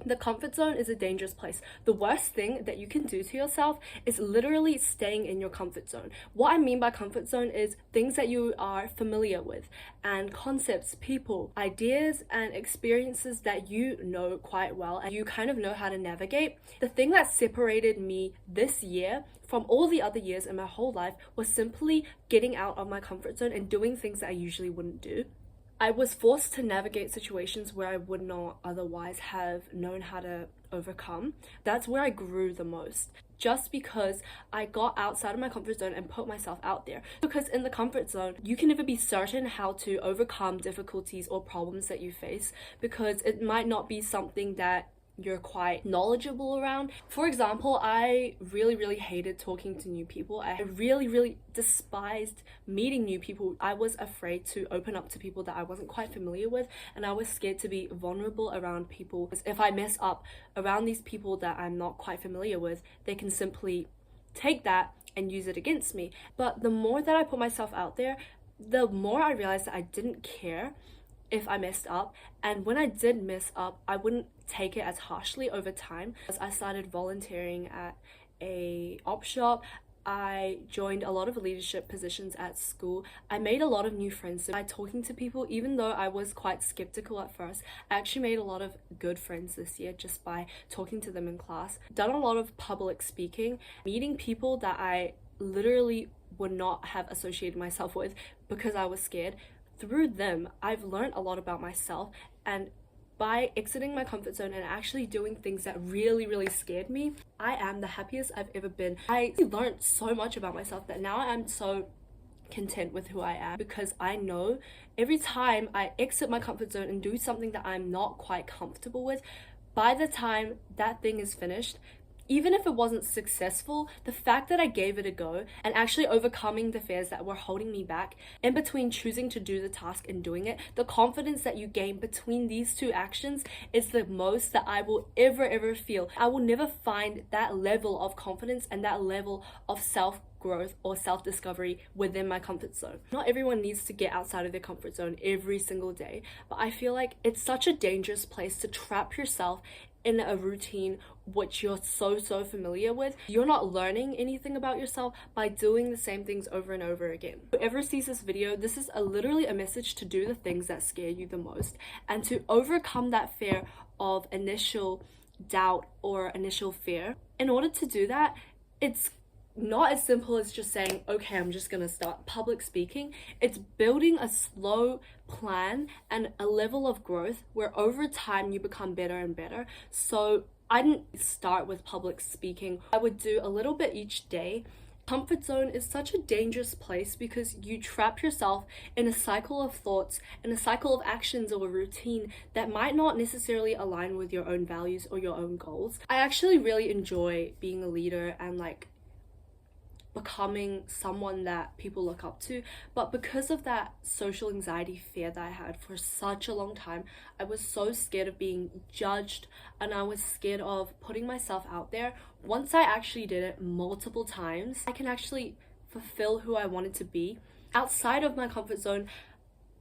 The comfort zone is a dangerous place. The worst thing that you can do to yourself is literally staying in your comfort zone. What I mean by comfort zone is things that you are familiar with, and concepts, people, ideas, and experiences that you know quite well and you kind of know how to navigate. The thing that separated me this year from all the other years in my whole life was simply getting out of my comfort zone and doing things that I usually wouldn't do. I was forced to navigate situations where I would not otherwise have known how to overcome. That's where I grew the most, just because I got outside of my comfort zone and put myself out there. Because in the comfort zone, you can never be certain how to overcome difficulties or problems that you face, because it might not be something that you're quite knowledgeable around. For example, I really hated talking to new people. I really despised meeting new people. I was afraid to open up to people that I wasn't quite familiar with, and I was scared to be vulnerable around people, because if I mess up around these people that I'm not quite familiar with, they can simply take that and use it against me. But the more that I put myself out there, the more I realized that I didn't care if I messed up, and when I did mess up, I wouldn't take it as harshly over time. As I started volunteering at a op shop, I joined a lot of leadership positions at school. I made a lot of new friends by talking to people. Even though I was quite skeptical at first, I actually made a lot of good friends this year just by talking to them in class. Done a lot of public speaking, meeting people that I literally would not have associated myself with because I was scared. Through them, I've learned a lot about myself, and by exiting my comfort zone and actually doing things that really scared me, I am the happiest I've ever been. I learned so much about myself that now I'm so content with who I am, because I know every time I exit my comfort zone and do something that I'm not quite comfortable with, by the time that thing is finished, even if it wasn't successful, the fact that I gave it a go and actually overcoming the fears that were holding me back, in between choosing to do the task and doing it, the confidence that you gain between these two actions is the most that I will ever feel. I will never find that level of confidence and that level of self-growth or self-discovery within my comfort zone. Not everyone needs to get outside of their comfort zone every single day, but I feel like it's such a dangerous place to trap yourself in a routine which you're so familiar with. You're not learning anything about yourself by doing the same things over and over again. Whoever sees this video, this is literally a message to do the things that scare you the most, and to overcome that fear of initial doubt or initial fear. In order to do that, it's not as simple as just saying, okay, I'm just gonna start public speaking. It's building a slow plan and a level of growth where over time you become better and better. So I didn't start with public speaking. I would do a little bit each day. Comfort zone is such a dangerous place because you trap yourself in a cycle of thoughts, in a cycle of actions or a routine that might not necessarily align with your own values or your own goals. I actually really enjoy being a leader and becoming someone that people look up to, but because of that social anxiety fear that I had for such a long time, I was so scared of being judged, and I was scared of putting myself out there. Once I actually did it multiple times, I can actually fulfill who I wanted to be. Outside of my comfort zone,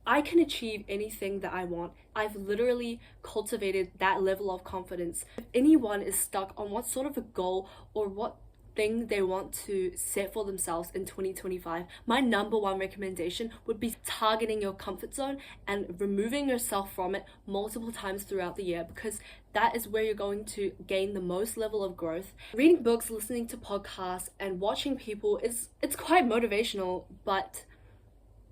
I can achieve anything that I want. I've literally cultivated that level of confidence. If anyone is stuck on what sort of a goal or what thing they want to set for themselves in 2025, my number one recommendation would be targeting your comfort zone and removing yourself from it multiple times throughout the year, because that is where you're going to gain the most level of growth. Reading books, listening to podcasts, and watching people it's quite motivational, but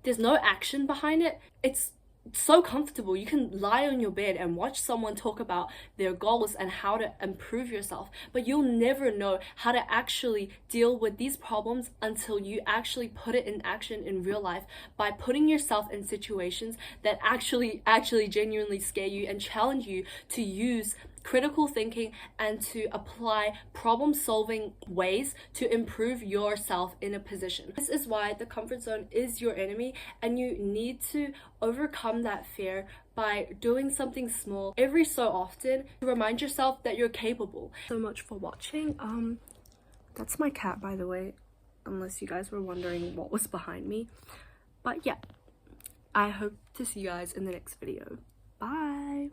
there's no action behind it. It's so comfortable. You can lie on your bed and watch someone talk about their goals and how to improve yourself, but you'll never know how to actually deal with these problems until you actually put it in action in real life, by putting yourself in situations that actually genuinely scare you and challenge you to use critical thinking and to apply problem-solving ways to improve yourself in a position. This is why the comfort zone is your enemy, and you need to overcome that fear by doing something small every so often to remind yourself that you're capable. So much for watching. That's my cat, by the way, unless you guys were wondering what was behind me. But yeah, I hope to see you guys in the next video. Bye!